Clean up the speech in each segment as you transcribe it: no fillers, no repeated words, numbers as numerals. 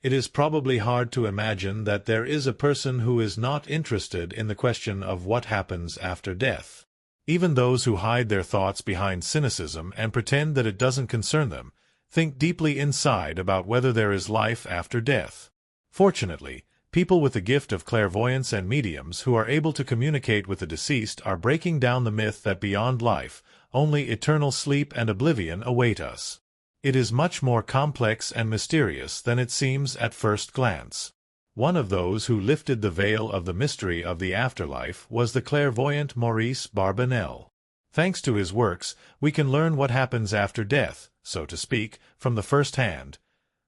It is probably hard to imagine that there is a person who is not interested in the question of what happens after death. Even those who hide their thoughts behind cynicism and pretend that it doesn't concern them, think deeply inside about whether there is life after death. Fortunately, people with the gift of clairvoyance and mediums who are able to communicate with the deceased are breaking down the myth that beyond life, only eternal sleep and oblivion await us. It is much more complex and mysterious than it seems at first glance. One of those who lifted the veil of the mystery of the afterlife was the clairvoyant Maurice Barbanell. Thanks to his works, we can learn what happens after death, so to speak, from the first hand,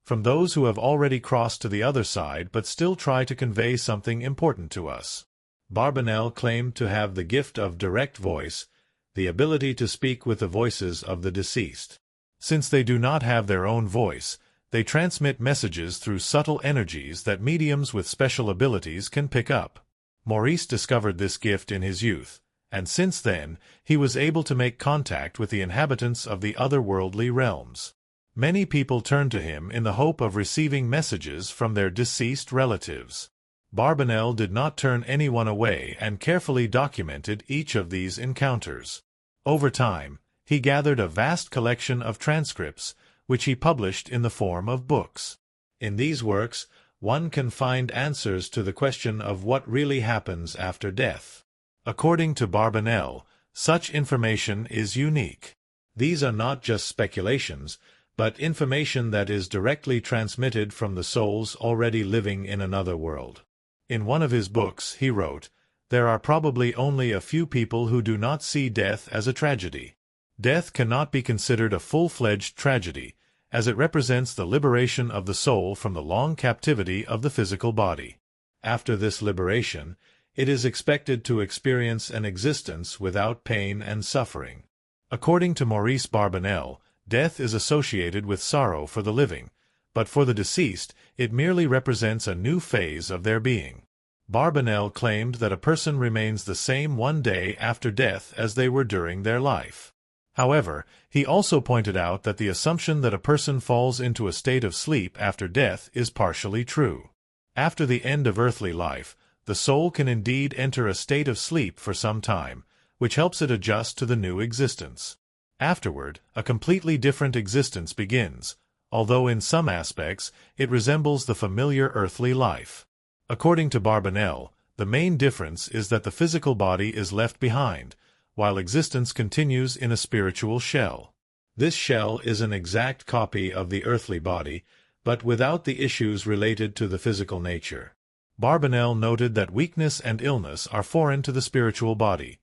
from those who have already crossed to the other side but still try to convey something important to us. Barbanell claimed to have the gift of direct voice, the ability to speak with the voices of the deceased. Since they do not have their own voice, they transmit messages through subtle energies that mediums with special abilities can pick up. Maurice discovered this gift in his youth, and since then, he was able to make contact with the inhabitants of the otherworldly realms. Many people turn to him in the hope of receiving messages from their deceased relatives. Barbanell did not turn anyone away and carefully documented each of these encounters. Over time, he gathered a vast collection of transcripts, which he published in the form of books. In these works, one can find answers to the question of what really happens after death. According to Barbanell, such information is unique. These are not just speculations, but information that is directly transmitted from the souls already living in another world. In one of his books, he wrote, "There are probably only a few people who do not see death as a tragedy. Death cannot be considered a full-fledged tragedy, as it represents the liberation of the soul from the long captivity of the physical body. After this liberation, it is expected to experience an existence without pain and suffering." According to Maurice Barbanell, death is associated with sorrow for the living, but for the deceased, it merely represents a new phase of their being. Barbanell claimed that a person remains the same one day after death as they were during their life. However, he also pointed out that the assumption that a person falls into a state of sleep after death is partially true. After the end of earthly life, the soul can indeed enter a state of sleep for some time, which helps it adjust to the new existence. Afterward, a completely different existence begins, although in some aspects it resembles the familiar earthly life. According to Barbanell, the main difference is that the physical body is left behind, while existence continues in a spiritual shell. This shell is an exact copy of the earthly body, but without the issues related to the physical nature. Barbanell noted that weakness and illness are foreign to the spiritual body.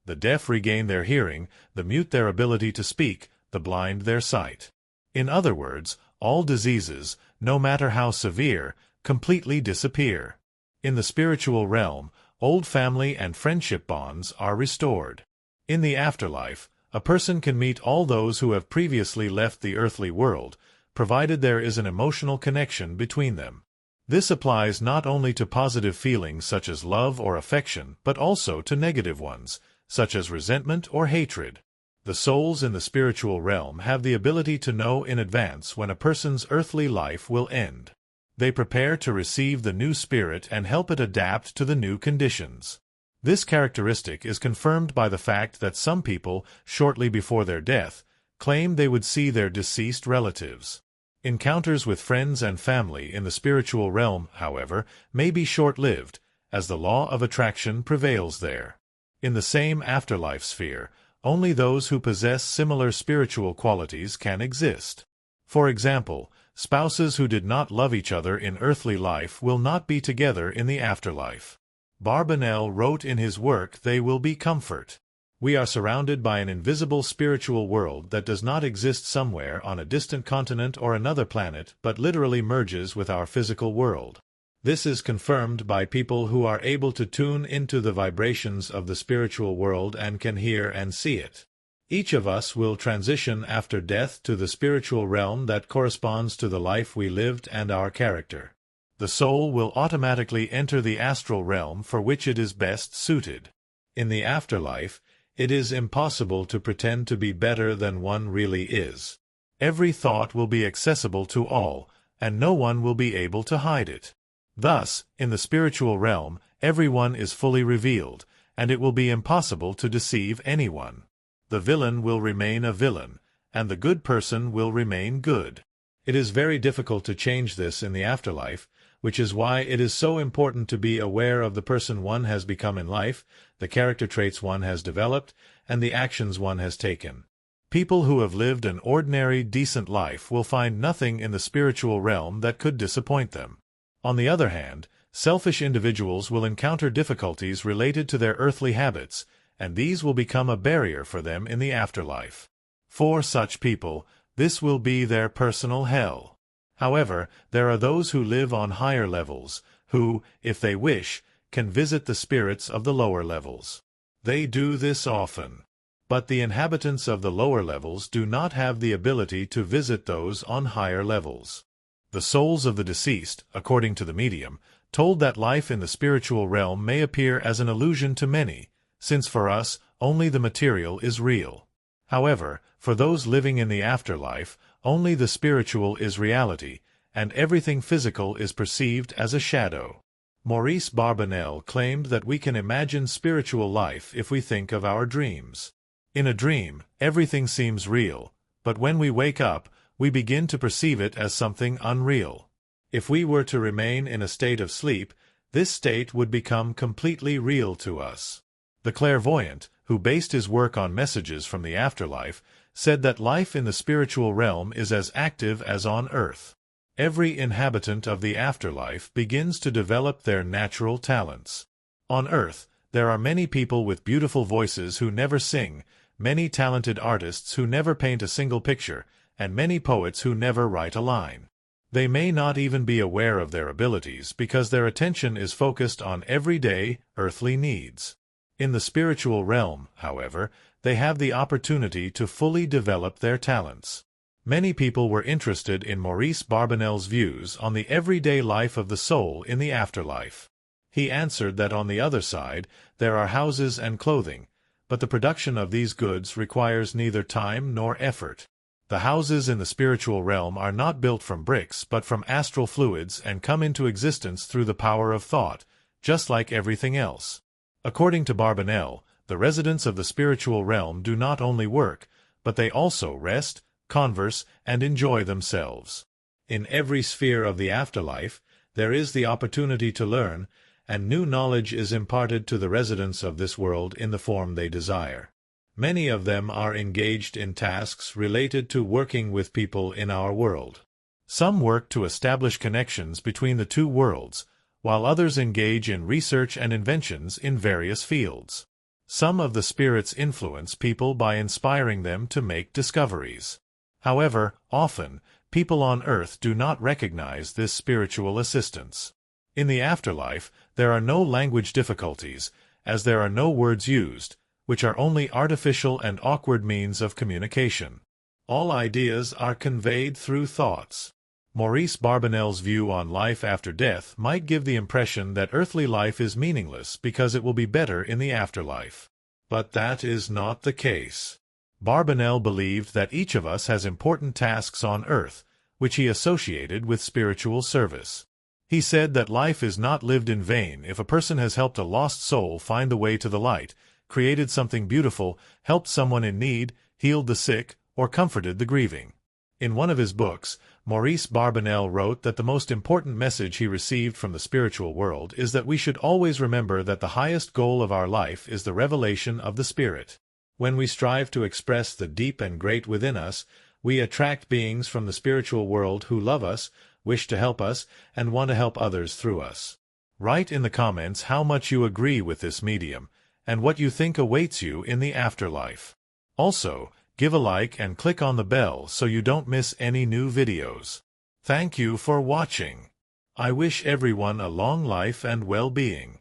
The deaf regain their hearing, the mute their ability to speak, the blind their sight. In other words, all diseases, no matter how severe, completely disappear. In the spiritual realm, old family and friendship bonds are restored. In the afterlife, a person can meet all those who have previously left the earthly world, provided there is an emotional connection between them. This applies not only to positive feelings such as love or affection, but also to negative ones, such as resentment or hatred. The souls in the spiritual realm have the ability to know in advance when a person's earthly life will end. They prepare to receive the new spirit and help it adapt to the new conditions. This characteristic is confirmed by the fact that some people, shortly before their death, claim they would see their deceased relatives. Encounters with friends and family in the spiritual realm, however, may be short-lived, as the law of attraction prevails there. In the same afterlife sphere, only those who possess similar spiritual qualities can exist. For example, spouses who did not love each other in earthly life will not be together in the afterlife. Barbanell wrote in his work, "They will be comfort." We are surrounded by an invisible spiritual world that does not exist somewhere on a distant continent or another planet, but literally merges with our physical world. This is confirmed by people who are able to tune into the vibrations of the spiritual world and can hear and see it. Each of us will transition after death to the spiritual realm that corresponds to the life we lived and our character. The soul will automatically enter the astral realm for which it is best suited. In the afterlife, it is impossible to pretend to be better than one really is. Every thought will be accessible to all, and no one will be able to hide it. Thus, in the spiritual realm, everyone is fully revealed, and it will be impossible to deceive anyone. The villain will remain a villain, and the good person will remain good. It is very difficult to change this in the afterlife, which is why it is so important to be aware of the person one has become in life, the character traits one has developed, and the actions one has taken. People who have lived an ordinary, decent life will find nothing in the spiritual realm that could disappoint them. On the other hand, selfish individuals will encounter difficulties related to their earthly habits, and these will become a barrier for them in the afterlife. For such people, this will be their personal hell. However, there are those who live on higher levels, who, if they wish, can visit the spirits of the lower levels. They do this often. But the inhabitants of the lower levels do not have the ability to visit those on higher levels. The souls of the deceased, according to the medium, told that life in the spiritual realm may appear as an illusion to many, since for us only the material is real. However, for those living in the afterlife, only the spiritual is reality, and everything physical is perceived as a shadow. Maurice Barbanell claimed that we can imagine spiritual life if we think of our dreams. In a dream, everything seems real, but when we wake up, we begin to perceive it as something unreal. If we were to remain in a state of sleep, this state would become completely real to us. The clairvoyant, who based his work on messages from the afterlife, said that life in the spiritual realm is as active as on earth. Every inhabitant of the afterlife begins to develop their natural talents. On earth, there are many people with beautiful voices who never sing, many talented artists who never paint a single picture, and many poets who never write a line. They may not even be aware of their abilities because their attention is focused on everyday, earthly needs. In the spiritual realm, however, they have the opportunity to fully develop their talents. Many people were interested in Maurice Barbanell's views on the everyday life of the soul in the afterlife. He answered that on the other side, there are houses and clothing, but the production of these goods requires neither time nor effort. The houses in the spiritual realm are not built from bricks but from astral fluids and come into existence through the power of thought, just like everything else. According to Barbanell, the residents of the spiritual realm do not only work, but they also rest, converse, and enjoy themselves. In every sphere of the afterlife, there is the opportunity to learn, and new knowledge is imparted to the residents of this world in the form they desire. Many of them are engaged in tasks related to working with people in our world. Some work to establish connections between the two worlds, while others engage in research and inventions in various fields. Some of the spirits influence people by inspiring them to make discoveries. However, often, people on earth do not recognize this spiritual assistance. In the afterlife, there are no language difficulties, as there are no words used, which are only artificial and awkward means of communication. All ideas are conveyed through thoughts. Maurice Barbanell's view on life after death might give the impression that earthly life is meaningless because it will be better in the afterlife. But that is not the case. Barbanell believed that each of us has important tasks on earth, which he associated with spiritual service. He said that life is not lived in vain if a person has helped a lost soul find the way to the light, created something beautiful, helped someone in need, healed the sick, or comforted the grieving. In one of his books, Maurice Barbanell wrote that the most important message he received from the spiritual world is that we should always remember that the highest goal of our life is the revelation of the Spirit. When we strive to express the deep and great within us, we attract beings from the spiritual world who love us, wish to help us, and want to help others through us. Write in the comments how much you agree with this medium, and what you think awaits you in the afterlife. Also, give a like and click on the bell so you don't miss any new videos. Thank you for watching. I wish everyone a long life and well-being.